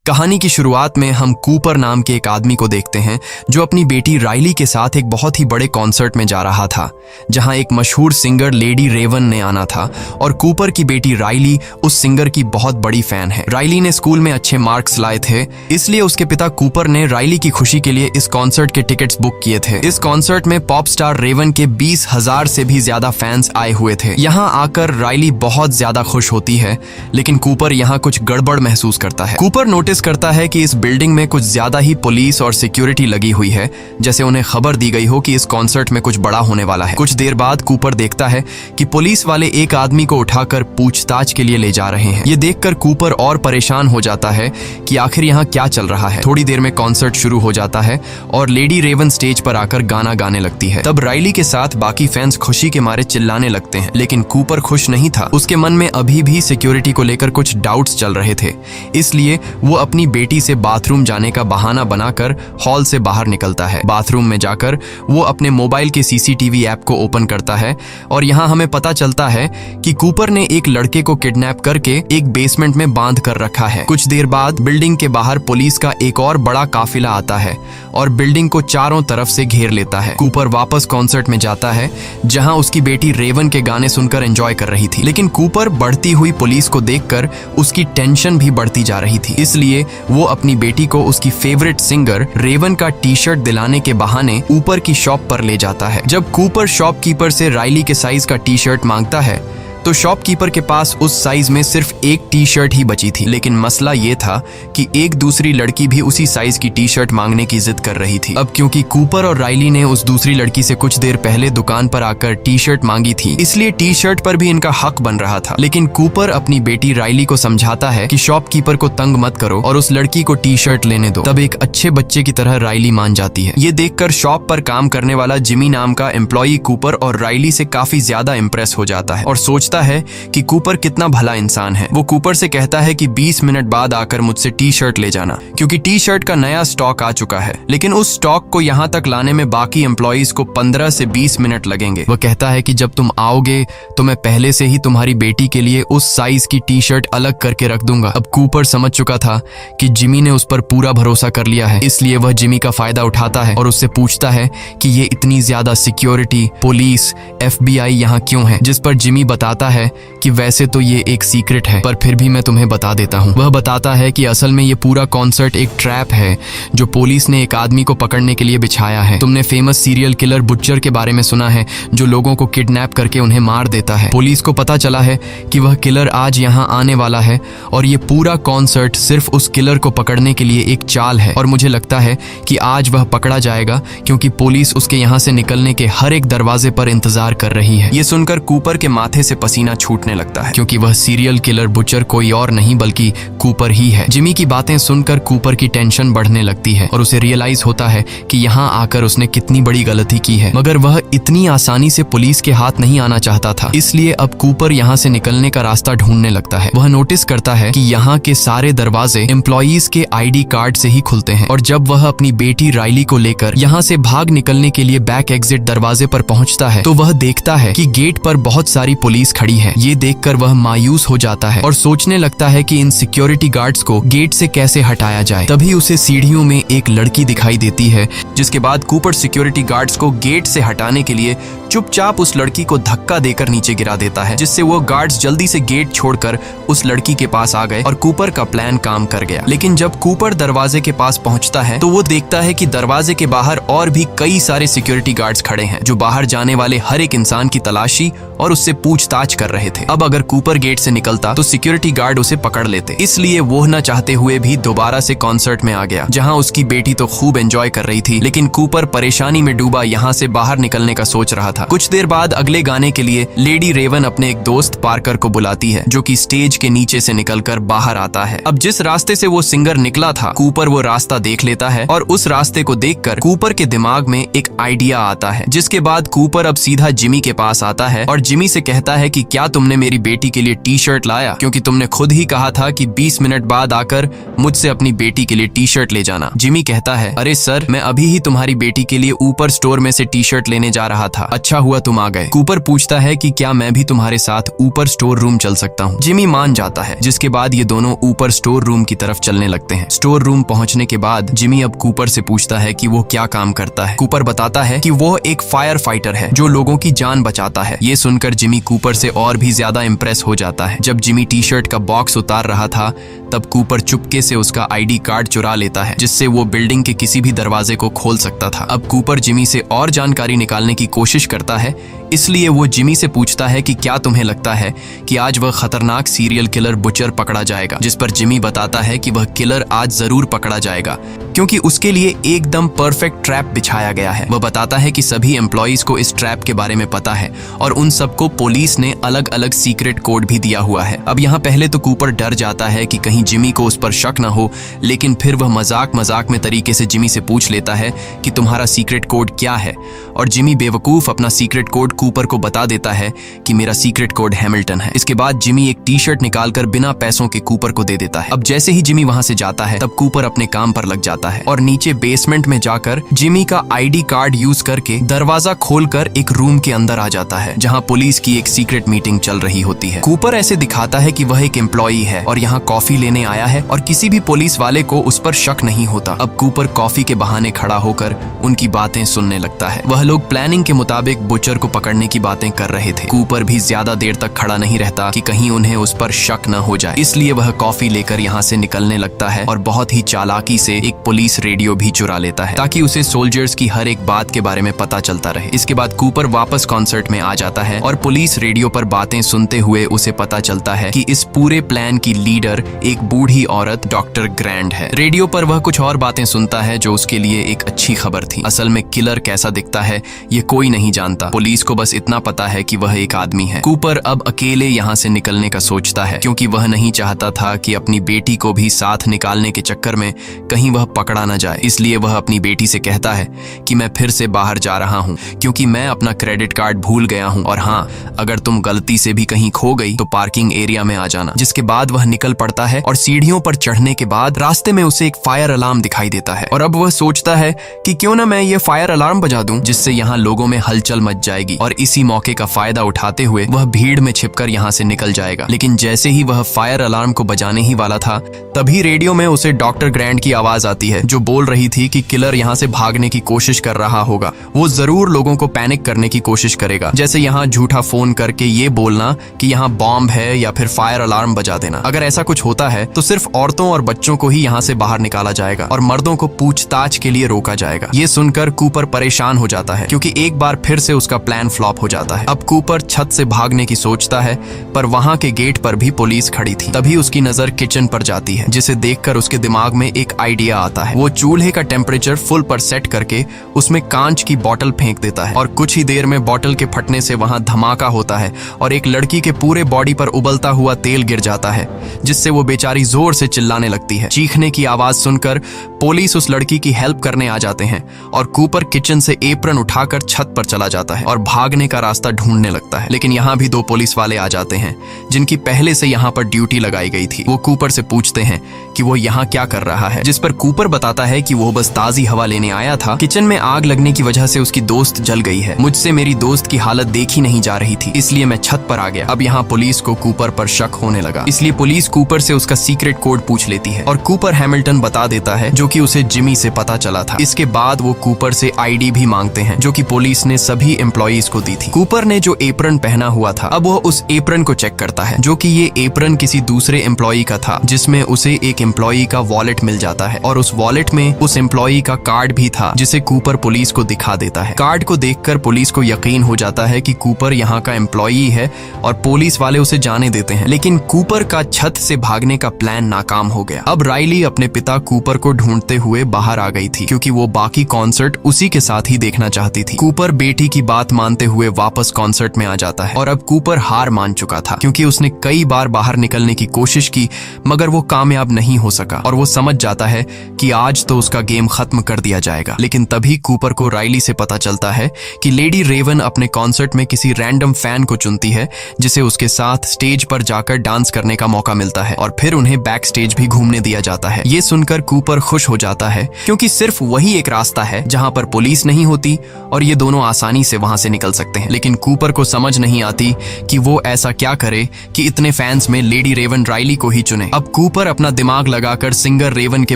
कहानी की शुरुआत में हम कूपर नाम के एक आदमी को देखते हैं जो अपनी बेटी राइली के साथ एक बहुत ही बड़े कॉन्सर्ट में जा रहा था, जहां एक मशहूर सिंगर लेडी रेवन ने आना था और कूपर की बेटी राइली उस सिंगर की बहुत बड़ी फैन है। राइली ने स्कूल में अच्छे मार्क्स लाए थे, इसलिए उसके पिता कूपर ने राइली की खुशी के लिए इस कॉन्सर्ट के टिकट्स बुक किए थे। इस कॉन्सर्ट में पॉप स्टार रेवन के 20,000 से भी ज्यादा फैंस आए हुए थे। यहाँ आकर राइली बहुत ज्यादा खुश होती है, लेकिन कूपर यहाँ कुछ गड़बड़ महसूस करता है। कूपर नोटिस करता है कि इस बिल्डिंग में कुछ ज्यादा ही पुलिस और सिक्योरिटी लगी हुई है, जैसे उन्हें खबर दी गई हो कि इस कॉन्सर्ट में कुछ बड़ा होने वाला है। कुछ देर बाद कूपर देखता है कि पुलिस वाले एक आदमी को उठाकर पूछताछ के लिए ले जा रहे हैं। ये देखकर कूपर और परेशान हो जाता है कि आखिर यहाँ क्या चल रहा है। थोड़ी देर में कॉन्सर्ट शुरू हो जाता है और लेडी रेवन स्टेज पर आकर गाना गाने लगती है। तब राइली के साथ बाकी फैंस खुशी के मारे चिल्लाने लगते हैं, लेकिन कूपर खुश नहीं था। उसके मन में अभी भी सिक्योरिटी को लेकर कुछ डाउट्स चल रहे थे, इसलिए वो अपनी बेटी से बाथरूम जाने का बहाना बनाकर हॉल से बाहर निकलता है। बाथरूम में जाकर वो अपने मोबाइल के सीसीटीवी ऐप को ओपन करता है और यहाँ हमें पता चलता है कि कूपर ने एक लड़के को किडनैप करके एक बेसमेंट में बांध कर रखा है। कुछ देर बाद बिल्डिंग के बाहर पुलिस का एक और बड़ा काफिला आता है और बिल्डिंग को चारों तरफ से घेर लेता है। कूपर वापस कॉन्सर्ट में जाता है, जहाँ उसकी बेटी रेवन के गाने सुनकर एंजॉय कर रही थी, लेकिन कूपर बढ़ती हुई पुलिस को देखकर उसकी टेंशन भी बढ़ती जा रही थी। इसलिए वो अपनी बेटी को उसकी फेवरेट सिंगर रेवन का टी शर्ट दिलाने के बहाने ऊपर की शॉप पर ले जाता है। जब कूपर शॉपकीपर से राइली के साइज का टी शर्ट मांगता है तो शॉपकीपर के पास उस साइज में सिर्फ एक टी शर्ट ही बची थी, लेकिन मसला ये था कि एक दूसरी लड़की भी उसी साइज की टी शर्ट मांगने की जिद कर रही थी। अब क्योंकि कूपर और राइली ने उस दूसरी लड़की से कुछ देर पहले दुकान पर आकर टी शर्ट मांगी थी, इसलिए टी शर्ट पर भी इनका हक बन रहा था। लेकिन कूपर अपनी बेटी राइली को समझाता है कि शॉपकीपर को तंग मत करो और उस लड़की को टी शर्ट लेने दो। तब एक अच्छे बच्चे की तरह राइली मान जाती है। ये देखकर शॉप पर काम करने वाला जिमी नाम का एम्प्लॉई कूपर और राइली से काफी ज्यादा इम्प्रेस हो जाता है और सोचता है कि कूपर कितना भला इंसान है। वो कूपर से कहता है कि 20 मिनट बाद आकर मुझसे टी शर्ट ले जाना, क्योंकि टी शर्ट का नया स्टॉक आ चुका है। लेकिन उस स्टॉक को यहाँ तक लाने में बाकी एम्प्लॉइज को 15 से 20 मिनट लगेंगे। वह कहता है कि जब तुम आओगे तो मैं पहले से ही तुम्हारी बेटी के लिए उस साइज की टी शर्ट अलग करके रख दूंगा। अब कूपर समझ चुका था कि जिमी ने उस पर पूरा भरोसा कर लिया है, इसलिए वह जिमी का फायदा उठाता है और उससे पूछता है कि ये इतनी ज्यादा सिक्योरिटी, पुलिस, FBI यहाँ क्यों है, जिस पर जिमी बताता है कि वैसे तो ये एक सीक्रेट है, पर फिर भी मैं तुम्हें बता देता हूँ। वह बताता है कि असल में ये पूरा कॉन्सर्ट एक ट्रैप है जो पुलिस ने एक आदमी को पकड़ने के लिए बिछाया है। तुमने फेमस सीरियल किलर बुच्चर के बारे में सुना है, जो लोगों को किडनैप करके उन्हें मार देता है। पुलिस को पता चला है कि वह किलर आज यहाँ आने वाला है और ये पूरा कॉन्सर्ट सिर्फ उस किलर को पकड़ने के लिए एक चाल है, और मुझे लगता है कि आज वह पकड़ा जाएगा क्योंकि पुलिस उसके यहाँ से निकलने के हर एक दरवाजे पर इंतजार कर रही है। ये सुनकर कूपर के माथे से पसीना छूटने लगता है, क्योंकि वह सीरियल किलर बुचर कोई और नहीं बल्कि कूपर ही है। जिमी की बातें सुनकर कूपर की टेंशन बढ़ने लगती है और उसे रियलाइज होता है कि यहाँ आकर उसने कितनी बड़ी गलती की है, मगर वह इतनी आसानी से पुलिस के हाथ नहीं आना चाहता था। इसलिए अब कूपर यहाँ से निकलने का रास्ता ढूंढने लगता है। वह नोटिस करता है कि यहाँ के सारे दरवाजे एम्प्लॉइज के ID कार्ड से ही खुलते हैं, और जब वह अपनी बेटी राइली को लेकर यहाँ से भाग निकलने के लिए बैक एग्जिट दरवाजे पर पहुँचता है तो वह देखता है कि गेट पर बहुत सारी पुलिस खड़ी है। ये देखकर वह मायूस हो जाता है और सोचने लगता है कि इन सिक्योरिटी गार्ड्स को गेट से कैसे हटाया जाए। तभी उसे सीढ़ियों में एक लड़की दिखाई देती है, जिसके बाद कूपर सिक्योरिटी गार्ड्स को गेट से हटाने के लिए चुपचाप उस लड़की को धक्का देकर नीचे गिरा देता है, जिससे वो गार्ड्स जल्दी से गेट छोड़कर उस लड़की के पास आ गए और कूपर का प्लान काम कर गया। लेकिन जब कूपर दरवाजे के पास पहुंचता है तो वो देखता है कि दरवाजे के बाहर और भी कई सारे सिक्योरिटी गार्ड्स खड़े हैं, जो बाहर जाने वाले हर एक इंसान की तलाशी और उससे पूछताछ कर रहे थे। अब अगर कूपर गेट से निकलता तो सिक्योरिटी गार्ड उसे पकड़ लेते, इसलिए वो न चाहते हुए भी दोबारा से कॉन्सर्ट में आ गया, जहां उसकी बेटी तो खूब एंजॉय कर रही थी, लेकिन कूपर परेशानी में डूबा यहाँ से बाहर निकलने का सोच रहा था। कुछ देर बाद अगले गाने के लिए लेडी रेवन अपने एक दोस्त पार्कर को बुलाती है, जो कि स्टेज के नीचे से निकलकर बाहर आता है। अब जिस रास्ते से वो सिंगर निकला था, कूपर वो रास्ता देख लेता है और उस रास्ते को देखकर कूपर के दिमाग में एक आइडिया आता है, जिसके बाद कूपर अब सीधा जिमी के पास आता है और जिमी से कहता है कि कि क्या तुमने मेरी बेटी के लिए टी शर्ट लाया, क्योंकि तुमने खुद ही कहा था कि 20 मिनट बाद आकर मुझसे अपनी बेटी के लिए टी शर्ट ले जाना। जिमी कहता है, अरे सर, मैं अभी ही तुम्हारी बेटी के लिए ऊपर स्टोर में से टी शर्ट लेने जा रहा था, अच्छा हुआ तुम आ गए। कूपर पूछता है कि क्या मैं भी तुम्हारे साथ ऊपर स्टोर रूम चल सकता हूँ। जिमी मान जाता है, जिसके बाद ये दोनों ऊपर स्टोर रूम की तरफ चलने लगते हैं। स्टोर रूम पहुंचने के बाद जिमी अब कूपर से पूछता है कि वो क्या काम करता है। कूपर बताता है कि वो एक फायर फाइटर है जो लोगों की जान बचाता है। ये सुनकर जिमी कूपर से और भी ज्यादा इम्प्रेस हो जाता है। जब जिमी टी शर्ट का बॉक्स उतार रहा था तब कूपर चुपके से उसका आईडी कार्ड चुरा लेता है, जिससे वो बिल्डिंग के किसी भी दरवाजे को खोल सकता था। अब कूपर जिमी से और जानकारी निकालने की कोशिश करता है, इसलिए वो जिमी से पूछता है कि क्या तुम्हें लगता है कि आज वह खतरनाक सीरियल किलर बुचर पकड़ा जाएगा। जिस पर जिमी बताता है कि वह किलर आज जरूर पकड़ा जाएगा, क्योंकि उसके लिए एकदम परफेक्ट ट्रैप बिछाया गया है। वह बताता है कि सभी एम्प्लॉइज को इस ट्रैप के बारे में पता है और उन सबको पुलिस ने अलग अलग सीक्रेट कोड भी दिया हुआ है। अब यहाँ पहले तो कूपर डर जाता है कि कहीं जिमी को उस पर शक न हो, लेकिन फिर वह मजाक में तरीके से जिमी से पूछ लेता है कि तुम्हारा सीक्रेट कोड क्या है, और जिमी बेवकूफ अपना सीक्रेट कोड कूपर को बता देता है कि मेरा सीक्रेट कोड हैमिल्टन है। इसके बाद जिमी एक टी शर्ट निकालकर बिना पैसों के कूपर को दे देता है। अब जैसे ही जिमी वहां से जाता है तब कूपर अपने काम पर लग जाता है और नीचे बेसमेंट में जाकर जिमी का आईडी कार्ड यूज करके दरवाजा खोलकर एक रूम के अंदर आ जाता है, जहां पुलिस की एक सीक्रेट मीटिंग चल रही होती है। कूपर ऐसे दिखाता है कि वह एक एम्प्लॉई है और यहाँ कॉफी लेने आया है और किसी भी पुलिस वाले को उस पर शक नहीं होता। अब कूपर कॉफी के बहाने खड़ा होकर उनकी बातें सुनने लगता है। वह लोग प्लानिंग के मुताबिक बुचर को पकड़ने की बातें कर रहे थे। कूपर भी ज्यादा देर तक खड़ा नहीं रहता कि कहीं उन्हें उस पर शक न हो जाए, इसलिए वह कॉफी लेकर यहाँ से निकलने लगता है और बहुत ही चालाकी से एक पुलिस रेडियो भी चुरा लेता है ताकि उसे सोल्जर्स की हर एक बात के बारे में पता चलता रहे। इसके बाद कूपर वापस कॉन्सर्ट में आ जाता है और पुलिस रेडियो पर बातें सुनते हुए उसे पता चलता है कि इस पूरे प्लान की लीडर एक बूढ़ी औरत डॉक्टर ग्रैंड है। रेडियो पर वह कुछ और बातें सुनता है जो उसके लिए एक अच्छी खबर थी। असल में किलर कैसा दिखता है ये कोई नहीं जानता, पुलिस को बस इतना पता है कि वह एक आदमी है। कूपर अब अकेले यहाँ से निकलने का सोचता है, क्योंकि वह नहीं चाहता था कि अपनी बेटी को भी साथ निकालने के चक्कर में कहीं वह पकड़ा न जाए। इसलिए वह अपनी बेटी से कहता है कि मैं फिर से बाहर जा रहा हूँ क्योंकि मैं अपना क्रेडिट कार्ड भूल गया हूँ, और हाँ, अगर तुम गलती से भी कहीं खो गई तो पार्किंग एरिया में आ जाना। जिसके बाद वह निकल पड़ता है और सीढ़ियों पर चढ़ने के बाद रास्ते में उसे एक फायर अलार्म दिखाई देता है और अब वह सोचता है कि क्यों ना मैं ये फायर अलार्म बजा दूं, जिससे यहाँ लोगों में हलचल मच जाएगी, और इसी मौके का फायदा उठाते हुए वह भीड़ में छिपकर यहाँ से निकल जाएगा। लेकिन जैसे ही वह फायर अलार्म को बजाने ही वाला था तभी रेडियो में उसे डॉक्टर ग्रैंड की आवाज आती है, जो बोल रही थी कि किलर यहाँ से भागने की कोशिश कर रहा होगा। वो जरूर लोगों को पैनिक करने की कोशिश करेगा, जैसे यहाँ झूठा फोन करके ये बोलना कि यहाँ बॉम्ब है या फिर फायर अलार्म बजा देना। अगर ऐसा कुछ होता है तो सिर्फ औरतों और बच्चों को ही यहाँ से बाहर निकाला जाएगा और मर्दों को पूछताछ के लिए रोका जाएगा। ये सुनकर कूपर परेशान हो जाता है, क्योंकि एक बार फिर से उसका प्लान फ्लॉप हो जाता है। अब कूपर छत से भागने की सोचता है, पर वहाँ के गेट पर भी पुलिस खड़ी थी। तभी उसकी नजर किचन पर जाती है, जिसे देखकर उसके दिमाग में एक आइडिया आता है। वो चूल्हे का टेम्परेचर फुल पर सेट करके उसमें कांच की बोतल फेंक देता है और कुछ ही देर में बोतल के फटने से वहाँ धमाका होता है और एक लड़की के पूरे बॉडी पर उबलता हुआ तेल गिर जाता है, जिससे वो बेचारी जोर से चिल्लाने लगती है। चीखने की आवाज सुनकर पुलिस उस लड़की की हेल्प करने आ जाते हैं और कूपर किचन से एप्रन उठाकर छत पर चला जाता है और भागने का रास्ता ढूंढने लगता है। लेकिन यहाँ भी दो पुलिस वाले आ जाते हैं जिनकी पहले से यहाँ पर ड्यूटी लगाई गई थी। वो कूपर से पूछते हैं कि वो यहाँ क्या कर रहा है, जिस पर कूपर बताता है कि वो बस ताजी हवा लेने आया था। किचन में आग लगने की वजह से उसकी दोस्त जल गई है। मुझसे मेरी दोस्त की हालत देखी नहीं जा रही थी, इसलिए मैं छत पर आ गया। अब यहाँ पुलिस को कूपर पर शक होने लगा, इसलिए पुलिस कूपर से उसका सीक्रेट कोड पूछ लेती है और कूपर हैमिल्टन बता देता है, जो कि उसे जिमी से पता चला था। इसके बाद वो कूपर से आईडी भी मांगते हैं, जो कि पुलिस ने सभी एम्प्लॉइज को दी थी। कूपर ने जो एप्रन पहना हुआ था, अब वो उस एप्रन को चेक करता है, जो कि ये एप्रन किसी दूसरे एम्प्लॉई का था, जिसमें उसे एक एम्प्लॉई का वॉलेट मिल जाता है और उस वॉलेट में उस एम्प्लॉई का कार्ड भी था, जिसे कूपर पुलिस को दिखा देता है। कार्ड को देखकर पुलिस को यकीन हो जाता है कि कूपर यहाँ का एम्प्लॉई है और पुलिस वाले उसे जाने देते हैं। लेकिन कूपर का छत से भागने का प्लान नाकाम हो गया। अब राइली अपने पिता कूपर को ढूंढते हुए बाहर आ गई थी, क्योंकि वो बाकी कॉन्सर्ट उसी के साथ ही देखना चाहती थी। कूपर बेटी की बात मानते मानते हुए वापस कॉन्सर्ट में आ जाता है। और अब कूपर हार मान चुका था क्योंकि उसने कई बार बाहर निकलने की कोशिश की मगर वो कामयाब नहीं हो सका और वो समझ जाता है कि आज तो उसका गेम खत्म कर दिया जाएगा। लेकिन तभी कूपर को राइली से पता चलता है कि लेडी रेवन अपने कॉन्सर्ट में किसी रैंडम फैन को चुनती है जिसे उसके साथ स्टेज पर जाकर डांस करने का मौका मिलता है और फिर उन्हें बैक स्टेज भी घूमने दिया जाता है। ये सुनकर कूपर खुश हो जाता है क्योंकि सिर्फ वही एक रास्ता है जहां पर पुलिस नहीं होती और ये दोनों आसानी से वहां से निकल सकते हैं। लेकिन कूपर को समझ नहीं आती कि वो ऐसा क्या करे कि इतने फैंस में लेडी रेवन राइली को ही चुने। अब कूपर अपना दिमाग लगाकर सिंगर रेवन के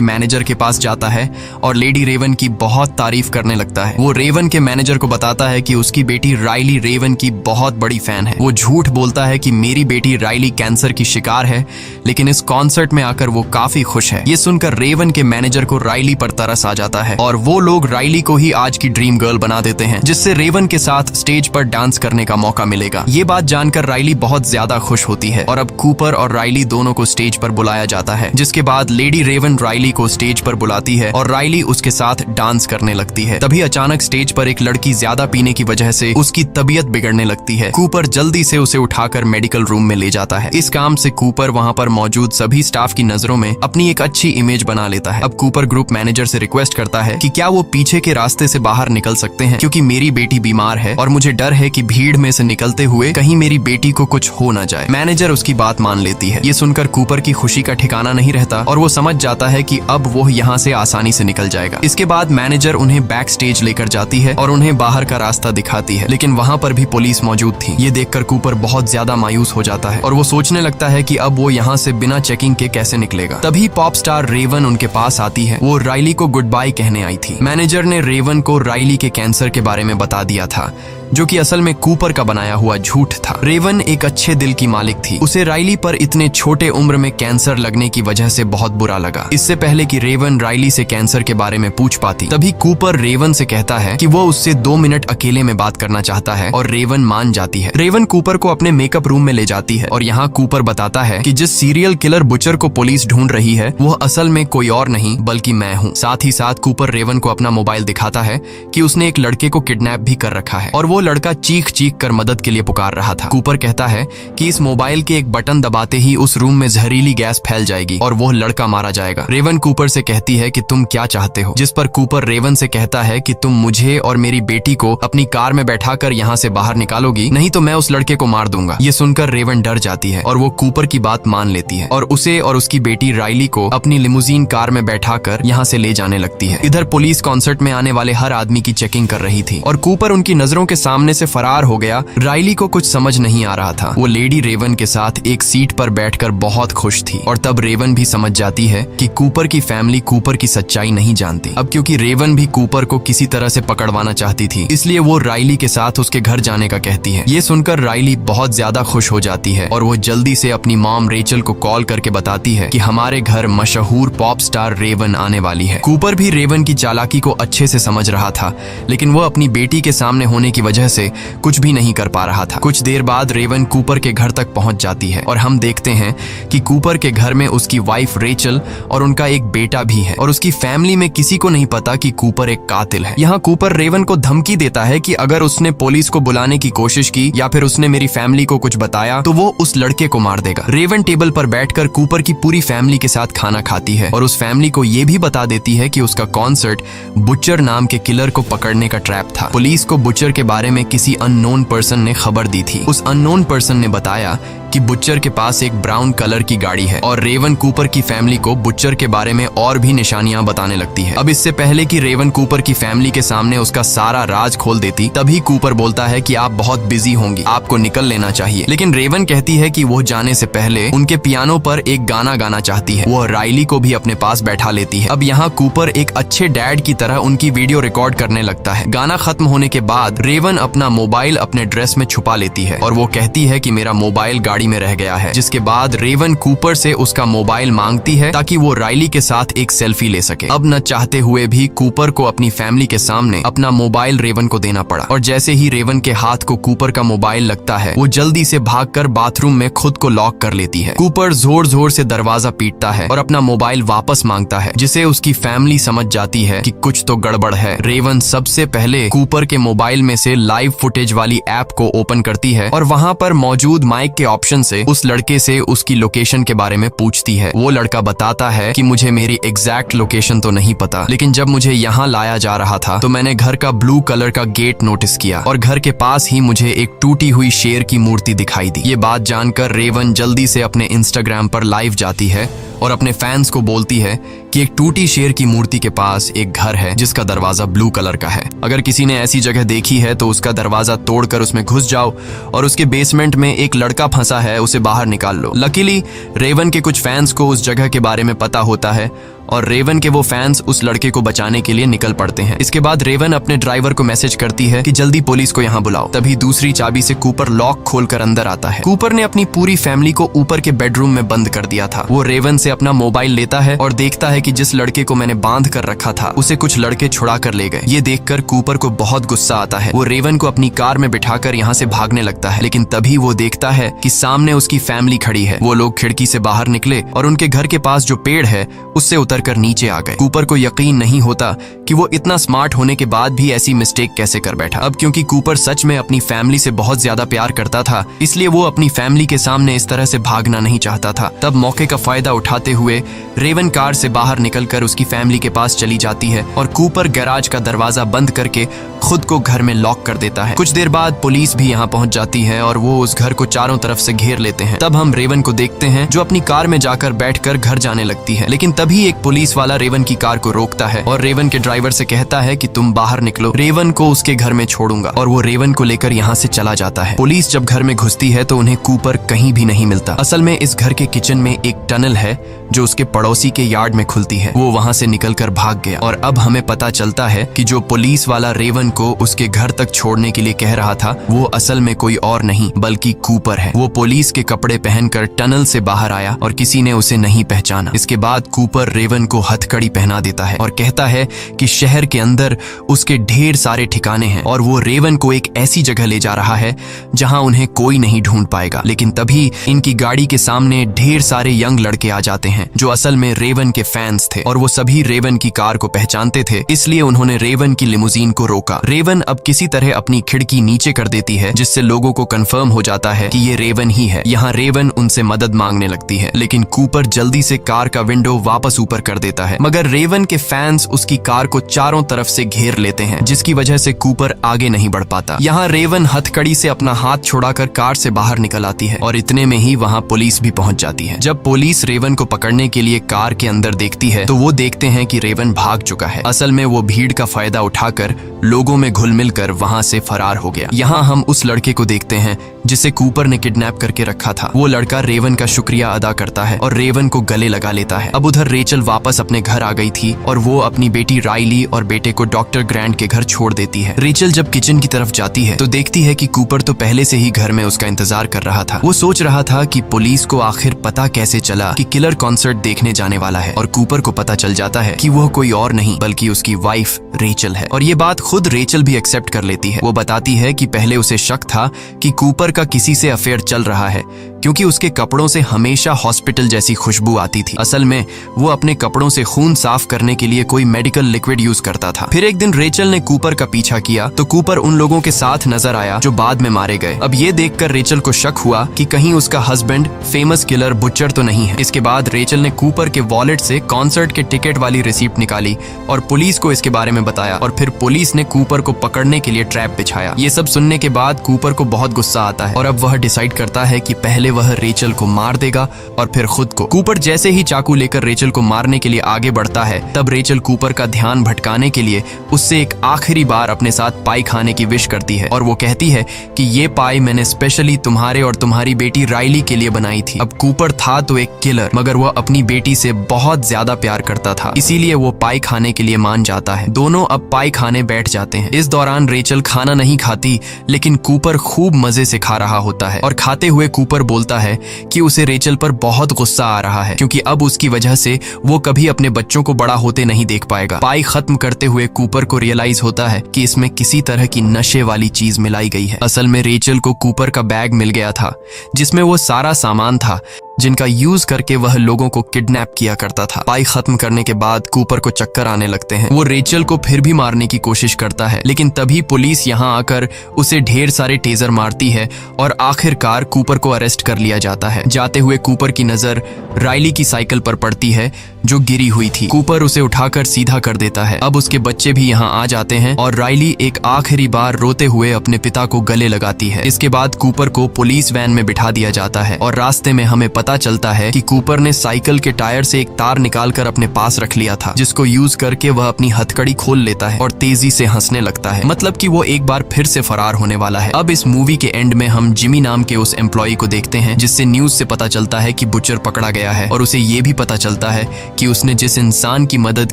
मैनेजर के पास जाता है और लेडी रेवन की बहुत तारीफ करने लगता है। वो रेवन के मैनेजर को बताता है कि उसकी बेटी राइली रेवन की बहुत बड़ी फैन है। वो झूठ बोलता है कि मेरी बेटी राइली कैंसर की शिकार है, लेकिन इस कॉन्सर्ट में आकर वो काफी खुश है। ये सुनकर रेवन के मैनेजर को राइली पर तरस आ जाता है और वो लोग राइली को ही आज की ड्रीम गर्ल बना देते हैं जिससे रेवन के साथ स्टेज पर डांस करने का मौका मिलेगा। ये बात जानकर राइली बहुत ज्यादा खुश होती है और अब कूपर और राइली दोनों को स्टेज पर बुलाया जाता है, जिसके बाद लेडी रेवन राइली को स्टेज पर बुलाती है और राइली उसके साथ डांस करने लगती है। तभी अचानक स्टेज पर एक लड़की ज्यादा पीने की वजह से उसकी तबीयत बिगड़ने लगती है। कूपर जल्दी से उसे उठाकर मेडिकल रूम में ले जाता है। इस काम से कूपर वहां पर मौजूद सभी स्टाफ की नजरों में अपनी एक अच्छी इमेज बना लेता है। अब कूपर ग्रुप मैनेजर से रिक्वेस्ट करता है कि क्या वो पीछे के रास्ते से बाहर निकल सकते हैं क्योंकि मेरी बेटी बीमार है और मुझे डर है कि भीड़ में से निकलते हुए कहीं मेरी बेटी को कुछ हो ना जाए। मैनेजर उसकी बात मान लेती है। ये सुनकर कूपर की खुशी का ठिकाना नहीं रहता और वो समझ जाता है कि अब वो यहाँ से आसानी से निकल जाएगा। इसके बाद मैनेजर उन्हें बैक स्टेज लेकर जाती है और उन्हें बाहर का रास्ता दिखाती है, लेकिन वहाँ पर भी पुलिस मौजूद थी। ये देखकर कूपर बहुत ज्यादा मायूस हो जाता है और वो सोचने लगता है कि अब वो यहाँ से बिना चेकिंग के कैसे निकलेगा। तभी पॉप स्टार रेवन उनके पास आती है। वो राइली को गुड बाय कहने आई थी। मैनेजर ने रेवन को राइली के कैंसर के बारे में बता दिया था जो कि असल में कूपर का बनाया हुआ झूठ था। रेवन एक अच्छे दिल की मालिक थी। उसे राइली पर इतने छोटे उम्र में कैंसर लगने की वजह से बहुत बुरा लगा। इससे पहले कि रेवन राइली से कैंसर के बारे में पूछ पाती, तभी कूपर रेवन से कहता है कि वो उससे 2 मिनट अकेले में बात करना चाहता है और रेवन मान जाती है। रेवन कूपर को अपने मेकअप रूम में ले जाती है और यहाँ कूपर बताता है कि जिस सीरियल किलर बुचर को पुलिस ढूंढ रही है वो असल में कोई और नहीं बल्कि मैं हूँ। साथ ही साथ कूपर रेवन को अपना मोबाइल दिखाता है कि उसने एक लड़के को किडनैप भी कर रखा है और वो लड़का चीख चीख कर मदद के लिए पुकार रहा था। कूपर कहता है कि इस मोबाइल के एक बटन दबाते ही उस रूम में जहरीली गैस फैल जाएगी और वो लड़का मारा जाएगा। रेवन कूपर से कहती है कि तुम क्या चाहते हो, जिस पर कूपर रेवन से कहता है कि तुम मुझे और मेरी बेटी को अपनी कार में बैठाकर यहाँ से बाहर निकालोगी, नहीं तो मैं उस लड़के को मार दूंगा। ये सुनकर रेवन डर जाती है और वो कूपर की बात मान लेती है और उसे और उसकी बेटी राइली को अपनी लिमुजीन कार में बैठाकर यहाँ से ले जाने लगती है। इधर पुलिस कॉन्सर्ट में आने वाले हर आदमी की चेकिंग कर रही थी और कूपर उनकी नजरों के सामने से फरार हो गया। राइली को कुछ समझ नहीं आ रहा था। वो लेडी रेवन के साथ एक सीट पर बैठकर बहुत खुश थी और तब रेवन भी समझ जाती है कि कूपर की फैमिली कूपर की सच्चाई नहीं जानती। अब क्योंकि रेवन भी कूपर को किसी तरह से पकड़वाना चाहती थी, इसलिए वो राइली के साथ उसके घर जाने का कहती है। ये सुनकर राइली बहुत ज्यादा खुश हो जाती है और वो जल्दी से अपनी मॉम रेचल को कॉल करके बताती है कि हमारे घर मशहूर पॉप स्टार रेवन आने वाली है। कूपर भी रेवन की चालाकी को अच्छे से समझ रहा था, लेकिन वो अपनी बेटी के सामने होने की वजह से कुछ भी नहीं कर पा रहा था। कुछ देर बाद रेवन कूपर के घर तक पहुंच जाती है और हम देखते हैं कि कूपर के घर में उसकी वाइफ रेचल और उनका एक बेटा भी है और उसकी फैमिली में किसी को नहीं पता कि कूपर एक कातिल है। यहाँ कूपर रेवन को धमकी देता है कि अगर उसने पुलिस को बुलाने की कोशिश की या फिर उसने मेरी फैमिली को कुछ बताया तो वो उस लड़के को मार देगा। रेवन टेबल पर बैठकर कूपर की पूरी फैमिली के साथ खाना खाती है और उस फैमिली को ये भी बता देती है कि उसका कॉन्सर्ट बुचर नाम के किलर को पकड़ने का ट्रैप था। पुलिस को बुचर के बारे में किसी अननोन पर्सन ने खबर दी थी। उस अननोन पर्सन ने बताया कि बुचर के पास एक ब्राउन कलर की गाड़ी है और रेवन कूपर की फैमिली को बुचर के बारे में और भी निशानियां बताने लगती है। अब इससे पहले कि रेवन कूपर की फैमिली के सामने उसका सारा राज खोल देती, तभी कूपर बोलता है कि आप बहुत बिजी होंगी, आपको निकल लेना चाहिए। लेकिन रेवन कहती है कि वो जाने से पहले उनके पियानो पर एक गाना गाना चाहती है। वो राइली को भी अपने पास बैठा लेती है। अब यहाँ कूपर एक अच्छे डैड की तरह उनकी वीडियो रिकॉर्ड करने लगता है। गाना खत्म होने के बाद रेवन अपना मोबाइल अपने ड्रेस में छुपा लेती है और वो कहती है कि मेरा मोबाइल गाड़ी में रह गया है, जिसके बाद रेवन कूपर से उसका मोबाइल मांगती है ताकि वो राइली के साथ एक सेल्फी ले सके। अब न चाहते हुए भी कूपर को अपनी फैमिली के सामने अपना मोबाइल रेवन को देना पड़ा और जैसे ही रेवन के हाथ को कूपर का मोबाइल लगता है वो जल्दी से भागकर बाथरूम में खुद को लॉक कर लेती है। कूपर जोर जोर से दरवाजा पीटता है और अपना मोबाइल वापस मांगता है, जिसे उसकी फैमिली समझ जाती है कि कुछ तो गड़बड़ है। रेवन सबसे पहले कूपर के मोबाइल में से लाइव फुटेज वाली ऐप को ओपन करती है और वहां पर मौजूद माइक के ऑप्शन से उस लड़के से उसकी लोकेशन के बारे में पूछती है। वो लड़का बताता है कि मुझे मेरी एग्जैक्ट लोकेशन तो नहीं पता, लेकिन जब मुझे यहाँ लाया जा रहा था तो मैंने घर का ब्लू कलर का गेट नोटिस किया और घर के पास ही मुझे एक टूटी हुई शेर की मूर्ति दिखाई दी। ये बात जानकर रेवन जल्दी से अपने इंस्टाग्राम पर लाइव जाती है और अपने फैंस को बोलती है कि एक टूटी शेर की मूर्ति के पास एक घर है जिसका दरवाजा ब्लू कलर का है। अगर किसी ने ऐसी जगह देखी है तो उसका दरवाजा तोड़कर उसमें घुस जाओ और उसके बेसमेंट में एक लड़का फंसा है, उसे बाहर निकाल लो। लकीली रेवन के कुछ फैंस को उस जगह के बारे में पता होता है और रेवन के वो फैंस उस लड़के को बचाने के लिए निकल पड़ते हैं। इसके बाद रेवन अपने ड्राइवर को मैसेज करती है कि जल्दी पुलिस को यहाँ बुलाओ। तभी दूसरी चाबी से कूपर लॉक खोलकर अंदर आता है। कूपर ने अपनी पूरी फैमिली को ऊपर के बेडरूम में बंद कर दिया था। वो रेवन से अपना मोबाइल लेता है और देखता है कि जिस लड़के को मैंने बांध कर रखा था उसे कुछ लड़के छुड़ा कर ले गए। ये देखकर कूपर को बहुत गुस्सा आता है। वो रेवन को अपनी कार में बिठाकर यहाँ से भागने लगता है, लेकिन तभी वो देखता है कि सामने उसकी फैमिली खड़ी है। वो लोग खिड़की से बाहर निकले और उनके घर के पास जो पेड़ है उससे उतरकर नीचे आ गए। कूपर को यकीन नहीं होता कि वो इतना स्मार्ट होने के बाद भी ऐसी मिस्टेक कैसे कर बैठा। अब क्योंकि कूपर सच में अपनी फैमिली से बहुत ज्यादा प्यार करता था, इसलिए वो अपनी फैमिली के सामने इस तरह से भागना नहीं चाहता था। तब मौके का फायदा उठाते हुए रेवन कार से बाहर निकलकर उसकी फैमिली के पास चली जाती है और कूपर गैराज का दरवाजा बंद करके खुद को घर में लॉक कर देता है। कुछ देर बाद पुलिस भी यहाँ पहुंच जाती है और वो उस घर को चारों तरफ से घेर लेते हैं। तब हम रेवन को देखते हैं जो अपनी कार में जाकर बैठकर घर जाने लगती है, लेकिन तभी एक पुलिस वाला रेवन की कार को रोकता है और रेवन के ड्राइवर से कहता है कि तुम बाहर निकलो, रेवन को उसके घर में छोड़ूंगा। और वो रेवन को लेकर यहाँ से चला जाता है। पुलिस जब घर में घुसती है तो उन्हें कूपर कहीं भी नहीं मिलता। असल में इस घर के किचन में एक टनल है जो उसके पड़ोसी के यार्ड में खुलती है। वो वहाँ से निकलकर भाग गया और अब हमें पता चलता है कि जो पुलिस वाला रेवन को उसके घर तक छोड़ने के लिए कह रहा था वो असल में कोई और नहीं बल्कि कूपर है। वो पुलिस के कपड़े पहनकर टनल से बाहर आया और किसी ने उसे नहीं पहचाना। इसके बाद कूपर रेवन को हथकड़ी पहना देता है और कहता है कि शहर के अंदर उसके ढेर सारे ठिकाने हैं और वो रेवन को एक ऐसी जगह ले जा रहा है जहां उन्हें कोई नहीं ढूंढ पाएगा। लेकिन तभी इनकी गाड़ी के सामने ढेर सारे यंग लड़के आ जाते हैं जो असल में रेवन के फैंस थे और वो सभी रेवन की कार को पहचानते थे, इसलिए उन्होंने रेवन की लिमुजीन को रोका। रेवन अब किसी तरह अपनी खिड़की नीचे कर देती है जिससे लोगों को कंफर्म हो जाता है कि ये रेवन ही है। यहाँ रेवन उनसे मदद मांगने लगती है, लेकिन कूपर जल्दी से कार का विंडो वापस ऊपर कर देता है। मगर रेवन के फैंस उसकी कार को चारों तरफ से घेर लेते हैं जिसकी वजह से कूपर आगे नहीं बढ़ पाता। यहाँ रेवन हथकड़ी से अपना हाथ छुड़ाकर कार से बाहर निकल आती है और इतने में ही वहाँ पुलिस भी पहुंच जाती है। जब पुलिस रेवन को पकड़ने के लिए कार के अंदर देखती है तो वो देखते हैं कि रेवन भाग चुका है। असल में वो भीड़ का फायदा उठाकर लोगों में घुल मिल कर वहाँ से फरार हो गया। यहाँ हम उस लड़के को देखते हैं जिसे कूपर ने किडनैप करके रखा था। वो लड़का रेवन का शुक्रिया अदा करता है और रेवन को गले लगा लेता है। अब उधर रेचल वापस अपने घर आ गई थी और वो अपनी बेटी राइली और बेटे को डॉक्टर ग्रैंट के घर छोड़ देती है। रेचल जब किचन की तरफ जाती है तो देखती है कि कूपर तो पहले से ही घर में उसका इंतजार कर रहा था। वो सोच रहा था कि पुलिस को आखिर पता कैसे चला कि किलर कॉन्सर्ट देखने जाने वाला है और कूपर को पता चल जाता है कि वह कोई और नहीं बल्कि उसकी वाइफ रेचल है। और ये बात खुद रेचल भी एक्सेप्ट कर लेती है। वो बताती है कि पहले उसे शक था कि कूपर का किसी से अफेयर चल रहा है क्योंकि उसके कपड़ों से हमेशा हॉस्पिटल जैसी खुशबू आती थी। असल में वो अपने कपड़ों से खून साफ करने के लिए कोई मेडिकल लिक्विड यूज करता था। फिर एक दिन रेचल ने कूपर का पीछा किया तो कूपर उन लोगों के साथ नजर आया जो बाद में मारे गए। अब ये देखकर रेचल को शक हुआ कि कहीं उसका हस्बैंड फेमस किलर बुचर तो नहीं है। इसके बाद रेचल ने कूपर के वॉलेट से कॉन्सर्ट के टिकट वाली रिसीप्ट निकाली और पुलिस को इसके बारे में बताया और फिर पुलिस ने कूपर को पकड़ने के लिए ट्रैप बिछाया। ये सब सुनने के बाद कूपर को बहुत गुस्सा आता है और अब वह डिसाइड करता है कि पहले वह रेचल को मार देगा और फिर खुद को। कूपर जैसे ही चाकू लेकर रेचल को मारने के लिए आगे बढ़ता है तब रेचल कूपर का ध्यान भटकाने के लिए उससे एक आखिरी बार अपने साथ पाई खाने की विश करती है और वो कहती है कि ये पाई मैंने स्पेशली तुम्हारे और तुम्हारी बेटी राइली के लिए बनाई थी। अब कूपर था तो एक किलर मगर वह अपनी बेटी से बहुत ज्यादा प्यार करता था, इसीलिए वो पाई खाने के लिए मान जाता है। दोनों अब पाई खाने बैठ जाते हैं। इस दौरान रेचल खाना नहीं खाती लेकिन कूपर खूब मजे से खा रहा होता है और खाते हुए कूपर बोलता है कि उसे रेचल पर बहुत गुस्सा आ रहा है क्योंकि अब उसकी वजह से वो कभी अपने बच्चों को बड़ा होते नहीं देख पाएगा। पाई खत्म करते हुए कूपर को रियलाइज होता है कि इसमें किसी तरह की नशे वाली चीज मिलाई गई है। असल में रेचल को कूपर का बैग मिल गया था जिसमें वो सारा सामान था जिनका यूज करके वह लोगों को किडनैप किया करता था। पाई खत्म करने के बाद कूपर को चक्कर आने लगते हैं। वो रेचल को फिर भी मारने की कोशिश करता है, लेकिन तभी पुलिस यहाँ आकर उसे ढेर सारे टेजर मारती है और आखिरकार कूपर को अरेस्ट कर लिया जाता है। जाते हुए कूपर की नजर राइली की साइकिल पर पड़ती है जो गिरी हुई थी। कूपर उसे उठाकर सीधा कर देता है। अब उसके बच्चे भी यहाँ आ जाते हैं और राइली एक आखिरी बार रोते हुए अपने पिता को गले लगाती है। इसके बाद कूपर को पुलिस वैन में बिठा दिया जाता है और रास्ते में हमें पता चलता है कि कूपर ने साइकिल के टायर से एक तार निकालकर अपने पास रख लिया था, जिसको यूज करके वह अपनी हथकड़ी खोल लेता है और तेजी से हंसने लगता है, मतलब कि वो एक बार फिर से फरार होने वाला है। अब इस मूवी के एंड में हम जिमी नाम के उस एम्प्लॉय को देखते हैं जिससे न्यूज से पता चलता है कि बुचर पकड़ा गया है और उसे ये भी पता चलता है कि उसने जिस इंसान की मदद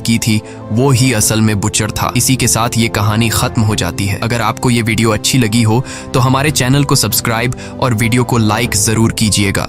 की थी वो ही असल में बुचर था। इसी के साथ ये कहानी खत्म हो जाती है। अगर आपको ये वीडियो अच्छी लगी हो तो हमारे चैनल को सब्सक्राइब और वीडियो को लाइक जरूर कीजिएगा।